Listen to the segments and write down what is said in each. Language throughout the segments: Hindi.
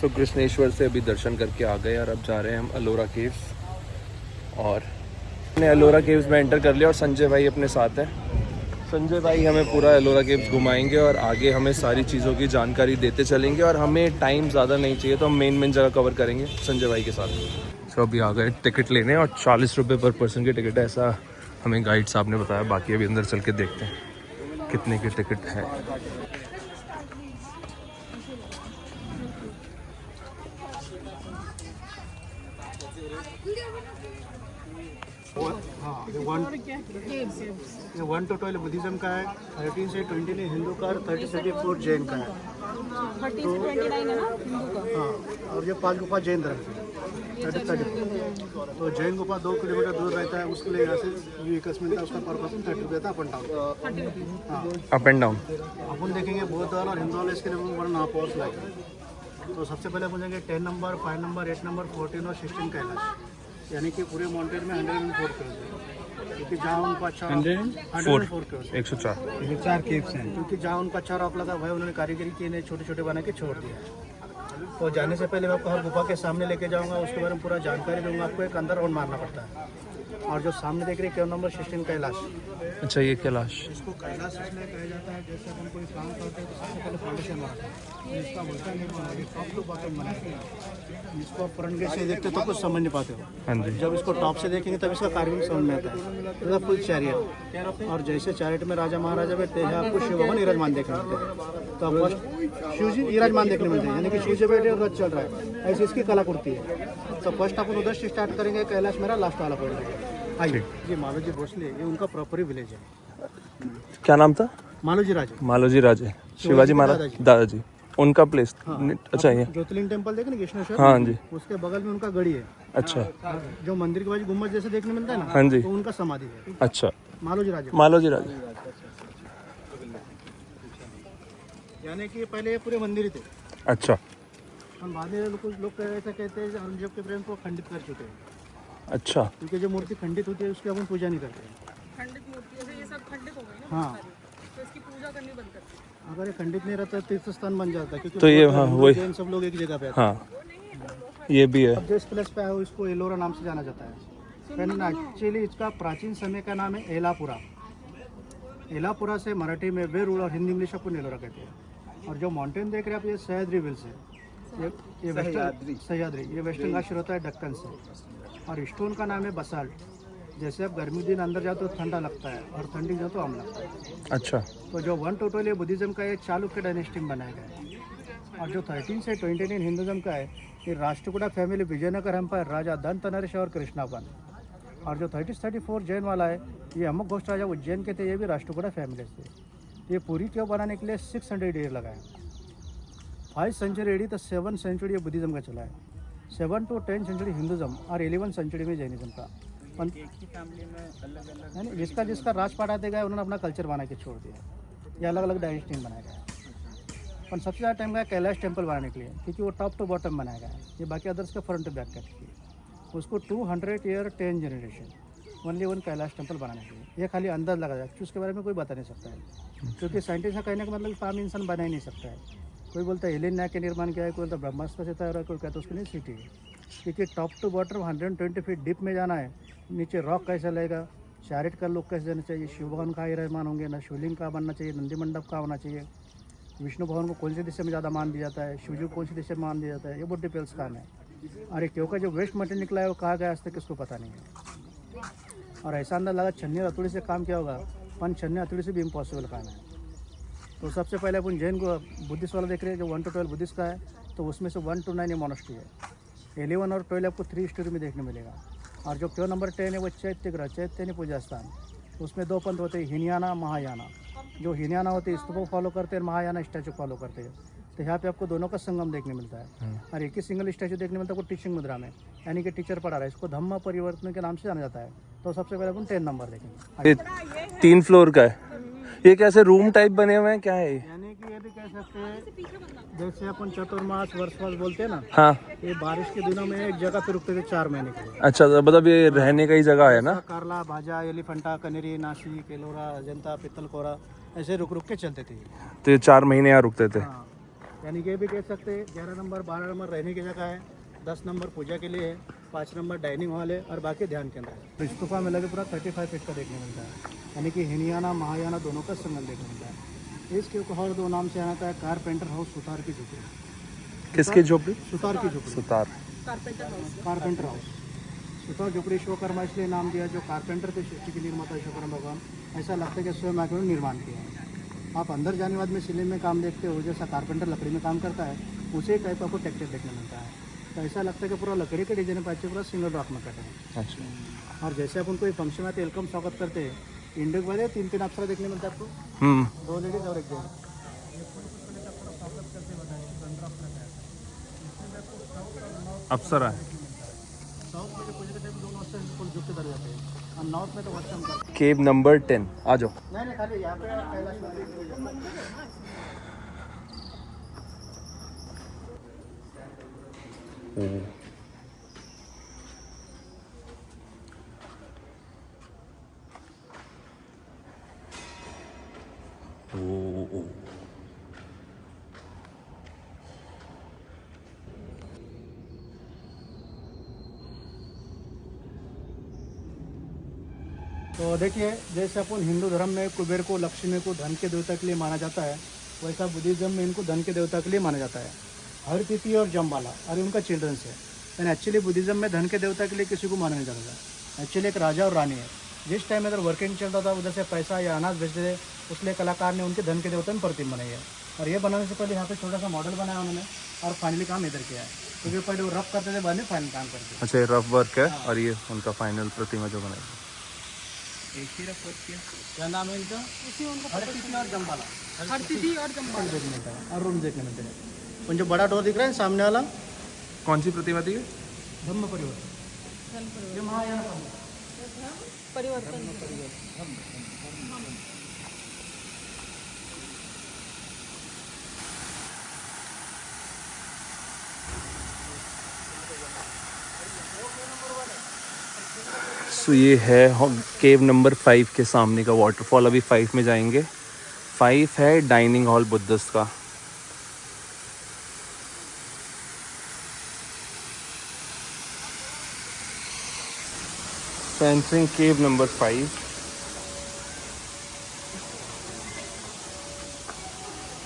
सो कृष्णेश्वर से अभी दर्शन करके आ गए और अब जा रहे हैं हम अलोरा केव्स। और हमने अलोरा केव्स में एंटर कर लिया और संजय भाई अपने साथ हैं। संजय भाई हमें पूरा अलोरा केव्स घुमाएंगे और आगे हमें सारी चीज़ों की जानकारी देते चलेंगे और हमें टाइम ज़्यादा नहीं चाहिए तो हम मेन जगह कवर करेंगे संजय भाई के साथ। सो अभी आ गए टिकट लेने और 40 रुपये पर पर्सन की टिकट है, ऐसा हमें गाइड साहब ने बताया। बाकी अभी अंदर चल के देखते हैं कितने की टिकट है। ये 1 to 12 बुद्धिज्म का है, 13 से 29 हिंदू का, 30 से 34 जैन का है। 30 से 29 है ना हिंदू का। हाँ, और ये 5 गुफा जैन धर्म की 34। तो जैन गुफा 2 किलोमीटर दूर रहता है, उसके लिए यहाँ से व्हीकल्स मिलता है, उसका पर पर्सन 30 रुपये था अप एंड डाउन। हाँ, अप एंड डाउन। अपन देखेंगे बौद्ध वाला और हिंदू वाला, इसके लिए वन हाफ आवर्स लगेगा। तो सबसे पहले पूछेंगे 10 नंबर, 5 नंबर, 8 नंबर, 14 और 16 कैलाश, यानी कि पूरे माउंटेन में 104 केव्स है। क्योंकि जहाँ उनको अच्छा 104 केव्स 104 केव्स हैं, क्योंकि जहाँ उनको अच्छा रॉक लगा भाई उन्होंने कारीगरी की, इन्हें छोटे छोटे बना के छोड़ दिया। तो जाने से पहले मैं आपको हर गुफा के सामने लेके जाऊँगा, उसके बारे में पूरा जानकारी दूंगा। आपको एक अंदर राउंड मारना पड़ता है। और जो सामने देख रहे हैं केव नंबर 16 कैलाश। अच्छा, ये कैलाश, इसको कैलाश इसलिए कहा जाता है, जैसे अपन कोई काम करते हैं तो सबसे पहले फाउंडेशन बनाते हैं, इसका उल्टा नहीं बनाएंगे, टॉप टू बॉटम बनाएंगे। इसको आप फ्रंट गेट से देखते तो कुछ समझ नहीं पाते हो। हाँ जी। जब इसको टॉप से देखेंगे तब इसका कार्विंग समझ में आता है। फुल चैरियट, और जैसे चैरियट में राजा महाराजा बैठते हैं, आपको शिव भगवान विराजमान देखने मिलते हैं। तो फर्स्ट शिव जी विराजमान देखने मिलते हैं, यानी कि शिव जी बैठे और रथ चल रहा है, ऐसी इसकी कलाकृति है। तो फर्स्ट अपन उधर से स्टार्ट करेंगे, कैलाश मेरा लास्ट वाला पॉइंट है। आइए, ये मालोजी भोसले, ये उनका प्रॉपर विलेज है। क्या नाम था? मालोजी राजे। मालोजी राजे, शिवाजी महाराज दादाजी, उनका प्लेस। अच्छा, ये ज्योतिर्लिंग टेम्पल देखे ना कृष्णेश्वर, हाँ जी, उसके बगल में उनका गढ़ी है। अच्छा, जो मंदिर के बाजू गुम्बद जैसे देखने मिलता है ना, हाँ जी, तो उनका समाधि है। अच्छा, मालोजी राजे, मालोजी राजे। यानी कि पहले ये पूरे मंदिर ही थे। अच्छा, हम बाद में कुछ लोग ऐसा कहते हैं औरंगजेब के प्रेम को खंडित कर चुके हैं। अच्छा, क्योंकि जो मूर्ति खंडित होती है उसकी अपन पूजा नहीं करते। खंडित मूर्ति से ये सब खंडित हो गई ना। हाँ, तो इसकी पूजा करनी बंद कर दी। अगर ये खंडित नहीं रहता तीर्थ स्थान बन जाता, क्योंकि तो ये हाँ वही, जैन सब लोग एक जगह पे आते हैं। हाँ ये भी है। अब जो इस प्लेस पे आया हो इसको एलोरा नाम से जाना जाता है। एक्चुअली इसका प्राचीन समय का नाम है एलापुरा। एलापुरा से मराठी में वेरूळ और हिंदी इंग्लिश को एलोरा कहते हैं। और जो माउंटेन देख रहे हैं आप, ये सह्याद्री हिल्स है। ये वेस्टर्न सह्याद्री, ये वेस्टर्न घाट शुरू होता है दक्कन से। और स्टोन का नाम है बसाल्ट। जैसे आप गर्मी दिन अंदर जाते हो ठंडा लगता है और ठंडी जाओ तो आम लगता है। अच्छा, तो जो 1 टोटल ये बुद्धिज्म का, ये चालुक्य डायनेस्टी में बनाया गया है। और जो 13 से 29 हिंदुज्म का है, ये राष्ट्रकूटा फैमिली, विजयनगर एम्पायर, राजा दंत नरेश और कृष्णापन। और जो 34 जैन वाला है, ये अमुक घोष राजा उज्जैन के थे, ये भी राष्ट्रकूटा फैमिली से। ये पूरी केव बनाने के लिए 600 ईयर लगा है। 5 सेंचुरी एडी तो 7 सेंचुरी ये बुद्धिज्म का चला है। 7 to 10 सेंचुरी हिंदुज्म और 11 सेंचुरी में जैनिज्म का। एक ही फैमिली में अलग अलग, जिसका जिसका राजपाट आते गए उन्होंने अपना कल्चर बना के छोड़ दिया। ये अलग अलग डायनेस्टी में बनाया गया। पर सबसे ज़्यादा टाइम गया कैलाश टेम्पल बनाने के लिए, क्योंकि वो टॉप टू बॉटम बनाया गया है। ये बाकी अदर्स का फ्रंट टू बैक कट किए। उसको 200 year 10 generation only one Kailash temple बनाने के लिए। ये खाली अंदाज लगा जाए, उसके बारे में कोई बता नहीं सकता है। क्योंकि साइंटिस्ट का कहने का मतलब आम इंसान बना ही नहीं सकता है। कोई बोलता है एलियन ने के निर्माण किया है, कोई बोलता है ब्रह्मास्त्र से तैयार है, कोई कहता है उसके लिए सिटी है। क्योंकि top to bottom 120 feet deep में जाना है। नीचे रॉक कैसा लगेगा, चैरिट का लोग कैसे देना चाहिए, शिव भगवान का ही रहमान होंगे ना, शिवलिंग का बनना चाहिए, नंदी मंडप का होना चाहिए, विष्णु भगवान को कौन सी दिशा में ज़्यादा मान दिया जाता है, शिवजी को कौन सी दिशा में मान दिया जाता है, ये बहुत डिटेल्स काम है। और एक केव का जो वेस्ट मटेरियल निकला है वो कहाँ गया आज तक किसको पता नहीं है। और ऐसा अंदर लगा छन्नी हथौड़ी से काम किया होगा, पर छन्नी हथौड़ी से भी इम्पॉसिबल काम है। तो सबसे पहले अपन जैन को बुद्धिस्ट वाला देख रहे हैं, जो 1 to 12 बुद्धिस्ट का है, तो उसमें से 1 to 9 ये मोनास्ट्री है। 11 और 12 आपको 3 स्टोरी में देखने मिलेगा। और जो केव नंबर 10 है वो चैत्य ग्रह, चैत्य पूजा स्थान। उसमें 2 पंथ होते हैं, हिनयाना महायाना। जो हिनयाना होते हैं स्तूप को फॉलो करते हैं, महायाना स्टैचू फॉलो करते हैं। तो यहाँ पे आपको दोनों का संगम देखने मिलता है। और एक ही सिंगल स्टैचू देखने मिलता है, वो टीचिंग मुद्रा में, यानी कि टीचर पढ़ा रहा है। इसको धम्म परिवर्तन के नाम से जाना जाता है। तो सबसे पहले अपन 10 नंबर देखेंगे। 3 फ्लोर का है। ये कैसे रूम टाइप बने हुए हैं, क्या है ये? यानी कि ये भी कह सकते हैं, जैसे अपन चतुर्मास वर्षवास बोलते हैं ना, हाँ, ये बारिश के दिनों में एक जगह पे रुकते थे 4 महीने के लिए। अच्छा, मतलब ये रहने का ही जगह है ना? कारला, भाजा, एलिफेंटा, कनेरी, नासिक, एलोरा, अजंता, पित्तलकोरा, ऐसे रुक रुक के चलते थे। तो ये 4 महीने यहाँ रुकते थे। हाँ। यानी ये भी कह सकते हैं 11 नंबर 12 नंबर रहने की जगह है, 10 नंबर पूजा के लिए है, 5 नंबर डाइनिंग हॉल है और बाकी ध्यान केंद्र है। स्तूपा में लगे पूरा 35 फीट का देखने मिलता है, यानी कि हिनियाना महायाना दोनों का संगम देखने मिलता है। इसके और दो नाम से आता है कारपेंटर हाउस सुतार की झोपड़ी। किसकी झोपड़ी? सुतार की झोपड़ी, Sutar. Carpenter house. Carpenter house. Sutar झोपड़ी विश्वकर्मा इसलिए नाम दिया, जो कारपेंटर थे सृष्टि के निर्माता विश्वकर्मा भगवान, ऐसा लगता है कि स्वयं आकर निर्माण किया है। आप अंदर जाने बाद में सीलिंग में काम देखते हो, जैसा कारपेंटर लकड़ी में काम करता है उसी टाइप आपको टेक्सचर देखने मिलता है। तो ऐसा लगता है कि पूरा लकड़ी के डिजाइन पाचे पूरा सिंगल रॉक में कटा है। अच्छा। और जैसे अपन कोई फंक्शन में वेलकम स्वागत करते हैं, इंडिया के बाद 3-3 अप्सरा देखने मिलता है आपको, 2 लेडीज और 1 जेंट्स। अप्सरा है। साउथ में जो पूजा के टाइम 2 अप्सरा फुल झुक के बैठ जाते हैं, और नॉर्थ में तो वॉशरूम करते केव नंबर 10, आ जाओ। हैं। नहीं खाली यहाँ पे कैलाश मंदिर तो देखिए, जैसे अपन हिंदू धर्म में कुबेर को लक्ष्मी को धन के देवता के लिए माना जाता है, वैसा बुद्धिज्म में इनको धन के देवता के लिए माना जाता है। हर तिथि और जम्बाला और उनका चिल्ड्रंस है। यानी एक्चुअली बुद्धिज्म में धन के देवता के लिए किसी को माना नहीं जाता था। एक्चुअली एक राजा और रानी है, जिस टाइम अगर वर्किंग चल रहा था उधर से पैसा या अनाज भेजते थे, उसलिए कलाकार ने उनके धन के देवता में प्रतिमा बनाई है। और ये बनाने से पहले यहाँ पे छोटा सा मॉडल बनाया उन्होंने, और फाइनली काम इधर किया है, क्योंकि पहले वो रफ करते थे, बाद में फाइनल काम करते। अच्छा, ये रफ वर्क है और ये उनका फाइनल प्रतिमा जो बनाई। एक ही रफ वर्क किया। क्या नाम है इनका? उसी उनका हर तिथि और जम्बाला, हर तिथि और जम्बाला देखने मिलता है और रूम देखने मिलते हैं। और जो बड़ा डोर दिख रहा है सामने वाला, कौन सी प्रतिमा थी? धम्म परिवर्तन, ये महायान परिवर्तन। सो ये है केव नंबर 5 के सामने का वाटरफॉल। अभी 5 में जाएंगे। 5 है डाइनिंग हॉल बुद्धिस्ट का। एंटरिंग केव नंबर 5।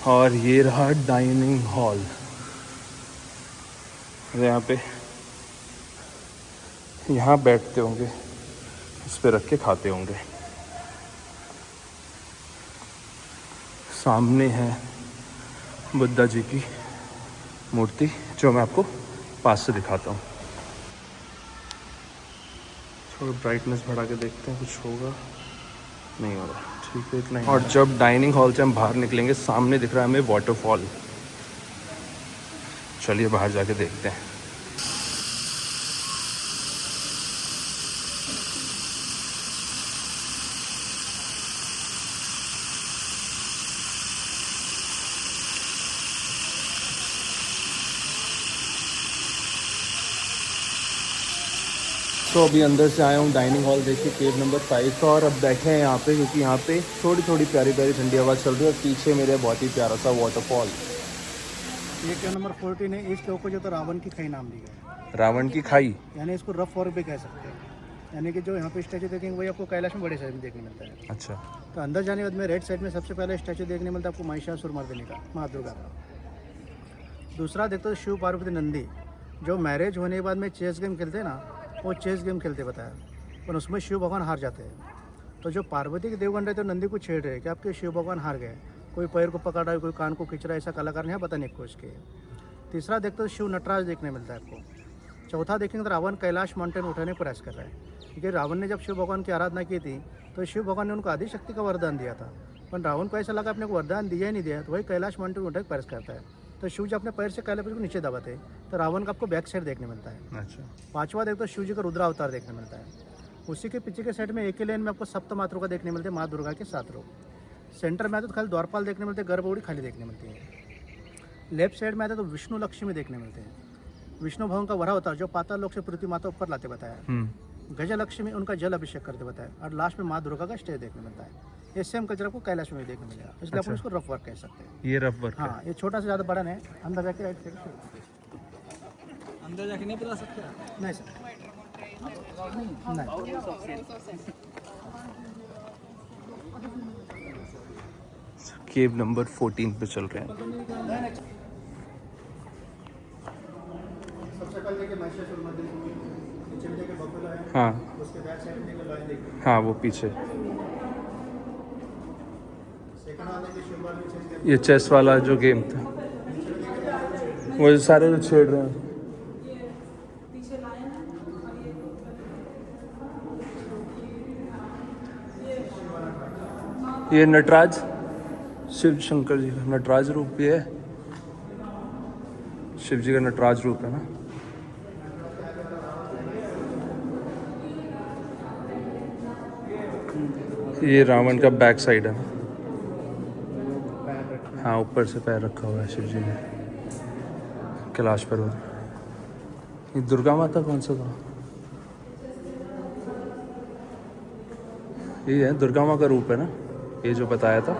और ये रहा डाइनिंग हॉल। यहाँ बैठते होंगे, इस पे रख के खाते होंगे। सामने है बुद्धा जी की मूर्ति, जो मैं आपको पास से दिखाता हूँ। थोड़ा ब्राइटनेस बढ़ा के देखते हैं, कुछ होगा नहीं हो रहा। ठीक है, इतना ही। और जब डाइनिंग हॉल से हम बाहर निकलेंगे, सामने दिख रहा है हमें वाटरफॉल। चलिए बाहर जाके देखते हैं। तो अभी अंदर से आया हूँ डाइनिंग हॉल देख के, केव नंबर 5 का। और अब बैठे हैं यहाँ पे, क्योंकि यहाँ पे थोड़ी थोड़ी प्यारी प्यारी ठंडी हवा चल रही है। और पीछे मेरे बहुत ही प्यारा सा वाटरफॉल। ये केव नंबर 14 है। इस केव को जो तो रावण की खाई नाम दी गया है। रावण की खाई, यानी इसको रफ वर्क भी कह सकते हैं। यानी कि जो यहाँ पे स्टैचू देखेंगे वही आपको कैलाश में बड़े साइज में देखने मिलता है। अच्छा। तो अंदर जाने के बाद में राइट साइड में सबसे पहले स्टैचू देखने मिलता है आपको महिषासुरमर्दिनी का, माँ दुर्गा का। दूसरा देखते हो शिव पार्वती नंदी, जो मैरिज होने के बाद में चेस गेम खेलते हैं ना, वो चेस गेम खेलते बताया, पर उसमें शिव भगवान हार जाते हैं। तो जो पार्वती के देवगण रहते हैं नंदी को छेड़ रहे हैं कि आपके शिव भगवान हार गए, कोई पैर को पकड़ रहा है, कोई कान को खींच रहा है, ऐसा कलाकार नहीं पता नहीं को इसके। तीसरा देखते हो शिव नटराज देखने मिलता है आपको। चौथा देखेंगे तो रावण कैलाश माउंटेन उठाने का प्रयास कर रहा है, क्योंकि रावण ने जब शिव भगवान की आराधना की थी तो शिव भगवान ने उनको आदि शक्ति का वरदान दिया था, पर रावण को ऐसा लगा अपने को वरदान दिया ही नहीं दिया, तो वही कैलाश माउंटेन उठाने का प्रयास करता है। तो शिव जी अपने पैर से कैलाश को नीचे दबाते, तो रावण का आपको बैक साइड देखने मिलता है। अच्छा। पांचवा देखते हो शिव जी का रुद्रा अवतार देखने मिलता है। उसी के पीछे के साइड में एक ही लेन में आपको सप्त मातृका देखने मिलते हैं, माँ दुर्गा के 7 रूप। सेंटर में आते तो खाली द्वारपाल देखने मिलते हैं, गर्भगुड़ी खाली देखने मिलती है। लेफ्ट साइड में आते तो विष्णु लक्ष्मी देखने मिलते हैं। विष्णु भगवान का वरा अवतार जो पाताल लोक से पृथ्वी माता ऊपर लाते बताया। गजलक्ष्मी उनका जल अभिषेक करते बताया। और लास्ट में माँ दुर्गा का स्टेज देखने मिलता है। ये सेम कल्चर आपको कैलाश में देखने मिलेगा, इसलिए अपन उसको रफ वर्क कह सकते हैं। ये रफ वर्क है। हाँ, ये छोटा से ज़्यादा बड़ा नहीं, अंदर जाके राइट साइड अंदर जाके नहीं बता सकते? नहीं सर, केव नंबर 14 पे चल रहे हैं। सबसे पहले देखिए महिषासुर मंदिर, नीचे में देखिए बफेलो है, हाँ उसके बैक साइड में देखिए लॉयन देखिए, हाँ, वो पीछे सेकंड वाला देखिए शिवबाल में चेंज ये चेस वाला जो गेम था, वो सारे जो छेड़ रहे हैं। ये नटराज, शिव शंकर जी का नटराज रूप भी है। शिव जी का नटराज रूप है ना। ये रावण का बैक साइड है ना। हाँ, ऊपर से पैर रखा हुआ है शिव जी ने कैलाश पर्वत। ये दुर्गा माता कौन सा था? ये है दुर्गा माँ का रूप है ना, ये जो बताया था।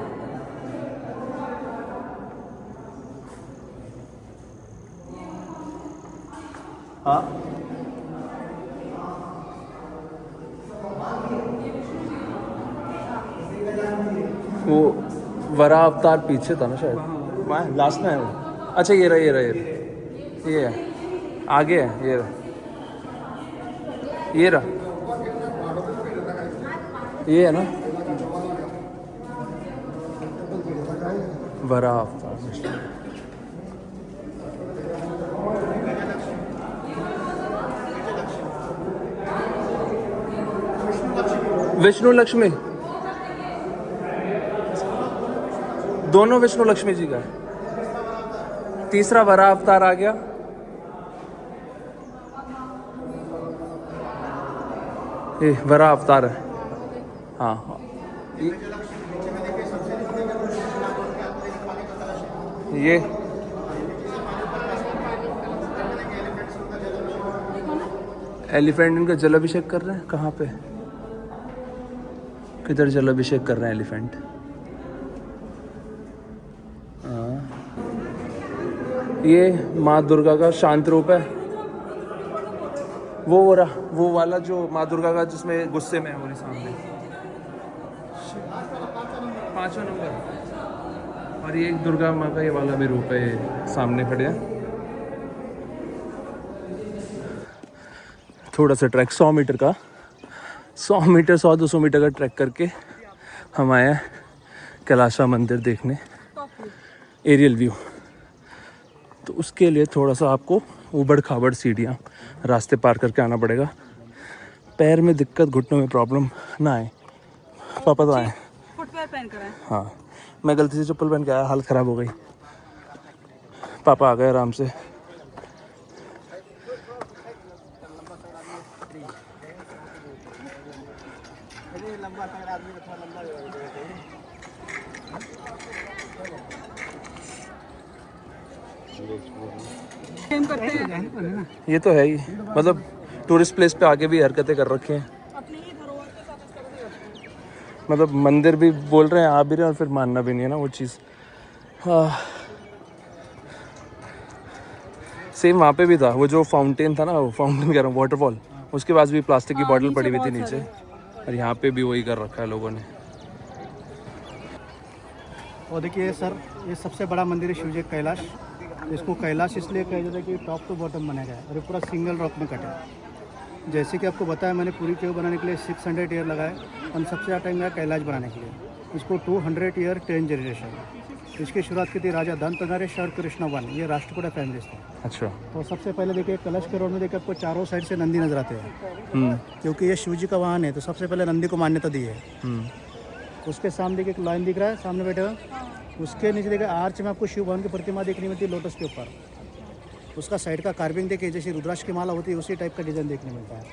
हाँ, वो वरा अवतार पीछे था ना शायद, वहाँ लास्ट में है वो। अच्छा, ये रहा ये रहा ये रहा, ये है आगे है, ये रहा ये रहा, ये है ना वरा अवतार। विष्णु लक्ष्मी, दोनों विष्णु लक्ष्मी जी का है। तीसरा वरा अवतार आ गया। ये वरा अवतार है। हाँ हाँ, ये एलिफेंट इनका जलाभिषेक कर रहे हैं। कहाँ पे, किधर जलाभिषेक कर रहे हैं एलिफेंट? ये माँ दुर्गा का शांत रूप है। वो रहा, वो वाला जो माँ दुर्गा का जिसमें गुस्से में है, वो सामने 5वां नंबर। और ये एक दुर्गा माँ का ये वाला भी रूप है, ये सामने खड़े हैं। थोड़ा सा ट्रैक 100 मीटर का, 100 मीटर 100-200 मीटर का ट्रैक करके हम आए हैं कैलाशा मंदिर देखने, एरियल व्यू। तो उसके लिए थोड़ा सा आपको ऊबड़ खाबड़ सीढ़ियाँ रास्ते पार करके आना पड़ेगा। पैर में दिक्कत, घुटनों में प्रॉब्लम ना आए। पापा तो आए, फुटवेयर पहन कर आए। हाँ, मैं गलती से चप्पल पहन के आया, हालत ख़राब हो गई। पापा आ गए आराम से। गेम करते हैं। ये तो है ही, मतलब टूरिस्ट प्लेस पे आके भी हरकतें कर रखे हैं। अपनी ही धरोहर के साथ इस तरह से करते हैं। मतलब मंदिर भी बोल रहे हैं, आ भी रहे हैं, और फिर मानना भी नहीं है ना वो चीज़। हाँ, सेम वहाँ पे भी था, वो जो फाउंटेन था ना, वो फाउंटेन कह रहा हूँ, वाटरफॉल, उसके पास भी प्लास्टिक की बॉटल पड़ी हुई थी नीचे। और यहाँ पे भी वही कर रखा है लोगों ने। और देखिए सर, ये सबसे बड़ा मंदिर है शिवजी कैलाश। इसको कैलाश इसलिए कहा जाता है कि टॉप टू बॉटम बनाया गया है और ये पूरा सिंगल रॉक में कटा है। जैसे कि आपको बताया मैंने, पूरी केव बनाने के लिए 600 ईयर लगाए और सबसे ज़्यादा टाइम लगा कैलाश बनाने के लिए। इसको 200 ईयर 10 जनरेशन। इसकी शुरुआत की थी राजा दंत नरेश और कृष्णावन, ये राष्ट्रकूटा फैमिलीज थे। अच्छा। तो सबसे पहले देखिए कलश के रोड में देखिए आपको चारों साइड से नंदी नजर आते हैं, क्योंकि ये शिवजी का वाहन है, तो सबसे पहले नंदी को मान्यता दी है। उसके सामने देखिए एक लाइन दिख रहा है, सामने बैठे हुए। उसके नीचे देखिए आर्च में आपको शिव भगवान की प्रतिमा देखने मिलती है लोटस के ऊपर। उसका साइड का कार्विंग देखिए, जैसे रुद्राक्ष की माला होती है उसी टाइप का डिज़ाइन देखने मिलता है।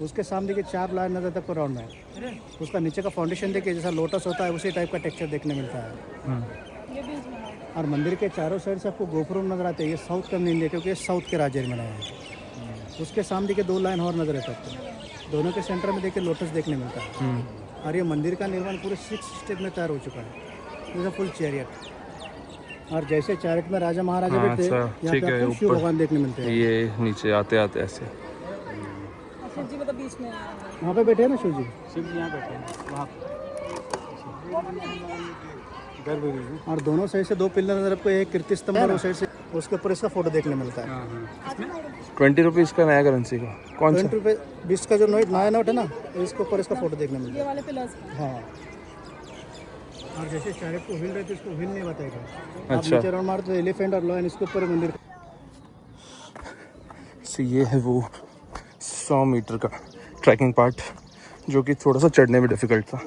उसके सामने देखिए 4 लाइन नजर तक राउंड में। उसका नीचे का फाउंडेशन देखिए, जैसा लोटस होता है उसी टाइप का टेक्सचर देखने मिलता है। और मंदिर के चारों साइड से आपको गोपुरम नजर आते हैं। ये साउथ का मेन है, क्योंकि ये साउथ के राज्य में बनाया है। उसके सामने देखिए 2 लाइन और नजर आते हैं आपको। दोनों के सेंटर में देखिए लोटस देखने मिलता है। और ये मंदिर का निर्माण पूरे 6 स्टेप में तैयार हो चुका है, पूरा फुल चैरियट। और जैसे चैरियट में राजा महाराजा हाँ, बैठते अच्छा, यहाँ ठीक पे है, आपको शिव ऊपर। भगवान देखने मिलते हैं। ये नीचे आते आते ऐसे शिव जी मतलब बीच में आया है। वहाँ पे बैठे हैं ना शिव जी, शिव जी यहाँ बैठे हैं वहाँ और दोनों साइड से 2 पिलर नजर आपको, एक कीर्ति स्तंभ और उस साइड से उसके ऊपर इसका फोटो देखने मिलता है। 20 रुपीज़ का नया करेंसी का कौन सा? 20 रुपये 20 का जो नया नोट है ना, इसके ऊपर इसका फोटो देखने मिलता ये वाले पिलर्स है। हाँ, और जैसे चैरियट को हिल रहे थे, इसको हिल नहीं बताएगा। आप अच्छा। नीचे राउंड मारते एलिफेंट और लॉयन, इसके ऊपर मंदिर। So, ये है वो 100 मीटर का ट्रैकिंग पार्ट जो कि थोड़ा सा चढ़ने में डिफिकल्ट था।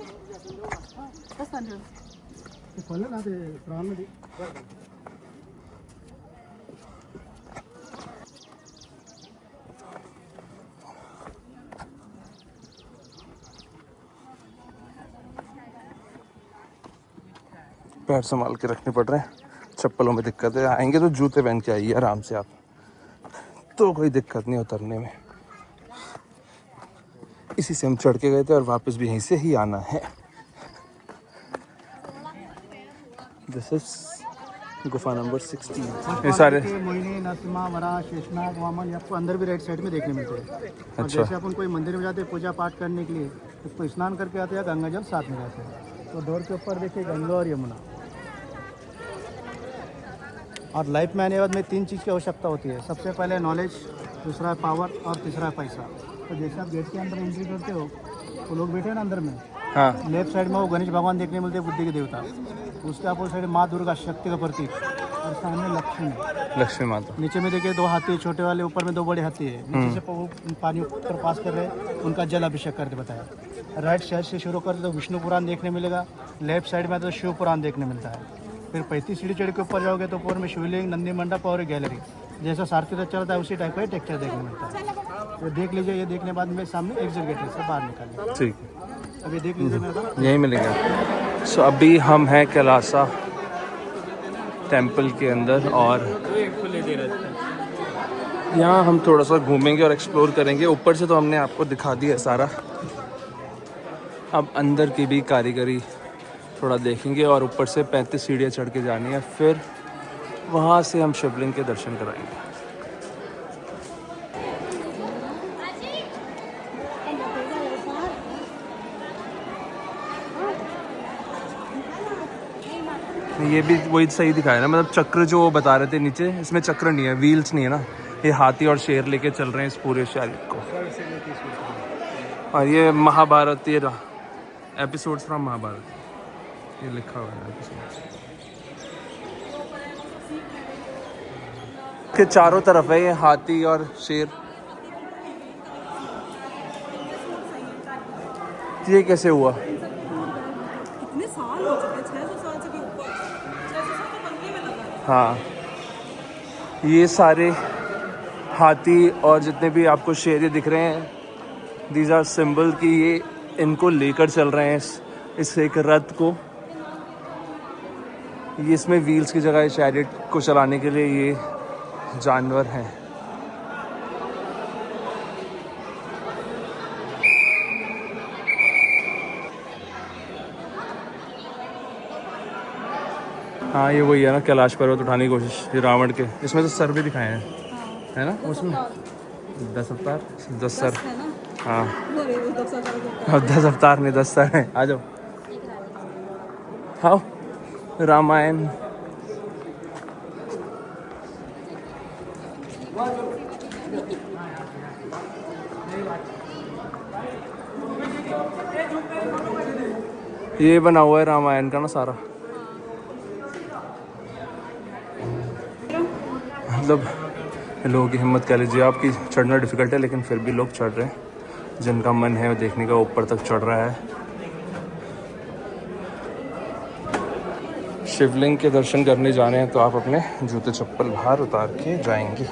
पैर संभाल के रखने पड़ रहे हैं, चप्पलों में दिक्कत है। आएंगे तो जूते पहन के आइए आराम से आप, तो कोई दिक्कत नहीं उतरने में। इसी से हम चढ़ के गए थे और वापस भी यहीं से ही आना है। दिस इज गुफा नंबर 16। ये सारे मोहिनी, नरसिम्हा, वराह, शेषनाग, वामन आपको अंदर भी राइट साइड में देखने मिलते हैं। और अच्छा। जैसे अपन कोई मंदिर में जाते हैं पूजा पाठ करने के लिए, उसको स्नान करके आते हैं, गंगा जल साथ में जाते हैं। तो डोर के ऊपर देखिए गंगा और यमुना। और लाइफ में आने के बाद में 3 चीज़ की आवश्यकता होती है। सबसे पहले नॉलेज, दूसरा है पावर और तीसरा है पैसा। तो जैसे आप गेट के अंदर एंट्री करते हो, तो लोग बैठे हैं ना अंदर में, हाँ, लेफ्ट साइड में वो गणेश भगवान देखने मिलते हैं, बुद्धि के देवता। उसके अपोजिट साइड माँ दुर्गा, शक्ति का प्रतीक, और सामने लक्ष्मी। लक्ष्मी माता। नीचे में देखिए 2 हाथी है, छोटे वाले, ऊपर में 2 बड़े हाथी है। नीचे से वो पानी ऊपर पास कर रहे हैं, उनका जल अभिषेक करते बताया। राइट साइड से शुरू करते तो विष्णु पुराण देखने मिलेगा, लेफ्ट साइड में तो शिव पुराण देखने मिलता है। फिर 35 सीढ़ी चढ़ के ऊपर जाओगे तो ऊपर में शिवलिंग, नंदी मंडप और गैलरी, जैसा सारथी तक चलता है उसी टाइप का टेक्चर देखने मिलता है। तो देख लीजिए, ये देखने के बाद में सामने एग्जिट गेट है, से बाहर निकालिए। ठीक, अभी देख लीजिए मेरे को। यहीं मिलेंगे। सो अभी हम हैं कैलासा टेम्पल के अंदर और यहाँ हम थोड़ा सा घूमेंगे और एक्सप्लोर करेंगे। ऊपर से तो हमने आपको दिखा दिया है सारा, अब अंदर की भी कारीगरी थोड़ा देखेंगे और ऊपर से 35 सीढ़ियाँ चढ़ के जानी है, फिर वहाँ से हम शिवलिंग के दर्शन कराएंगे। ये भी वही सही दिखाया ना, मतलब चक्र जो वो बता रहे थे नीचे, इसमें चक्र नहीं है, व्हील्स नहीं है ना। ये हाथी और शेर लेके चल रहे हैं इस पूरे शरीर को। और ये महाभारत, ये एपिसोड्स फ्रॉम महाभारत, ये लिखा हुआ है एपिसोड्स के चारों तरफ है ये हाथी और शेर। ये कैसे हुआ? कितने साल हो चुके हैं, 600 साल से भी ऊपर, 600 साल तो बनने में लगा है। हाँ, ये सारे हाथी और जितने भी आपको शेर ये दिख रहे हैं, दीज आर सिंबल कि ये इनको लेकर चल रहे हैं इस एक रथ को। ये इसमें व्हील्स की जगह चैरियट को चलाने के लिए ये जानवर हैं। हाँ, ये वही है ना, कैलाश पर्वत उठाने की कोशिश, ये रावण के। इसमें तो सर भी दिखाए हैं, है ना उसमें 10 अवतार, 10 सर। है ना, हाँ, अरे वो 10 साल का अब 10 अवतार नहीं 10 सर हैं। आ जाओ, हाँ, रामायण। ये बना हुआ है रामायण का ना सारा, मतलब लोगों की हिम्मत कह लीजिए आपकी। चढ़ना डिफिकल्ट है लेकिन फिर भी लोग चढ़ रहे हैं, जिनका मन है वो देखने का ऊपर तक चढ़ रहा है। शिवलिंग के दर्शन करने जाने हैं तो आप अपने जूते चप्पल बाहर उतार के जाएंगे।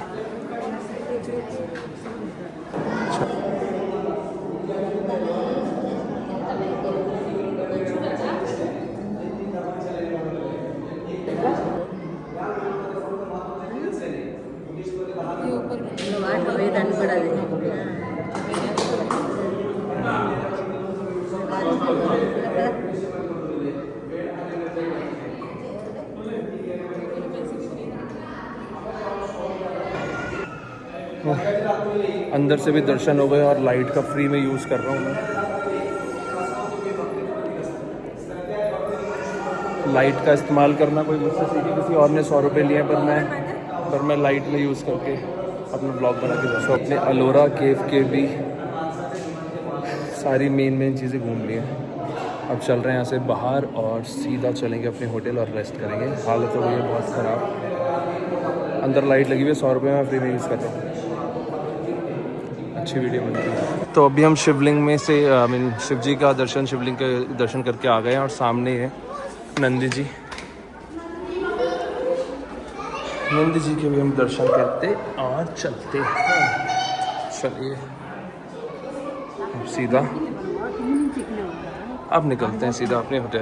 अंदर से भी दर्शन हो गए और लाइट का फ्री में यूज़ कर रहा हूँ मैं। लाइट का इस्तेमाल करना कोई मुझसे सीखे, किसी और ने 100 रुपये लिए, पर मैं लाइट में यूज़ करके अपना ब्लॉग बना के दो। अपने अलोरा केव के भी सारी मेन चीज़ें घूम ली हैं। अब चल रहे हैं यहाँ से बाहर और सीधा चलेंगे अपने होटल और रेस्ट करेंगे। हालत हो गई है बहुत ख़राब। अंदर लाइट लगी हुई है, 100 रुपये में फ्री में यूज़ कर रहा हूँ। अच्छी वीडियो बनती है। तो अभी हम शिवलिंग में से शिव जी का दर्शन, शिवलिंग के दर्शन करके आ गए हैं और सामने है नंदी जी। नंदी जी के भी हम दर्शन करते और चलते हैं। चलिए अब सीधा अब निकलते हैं सीधा अपने होटल।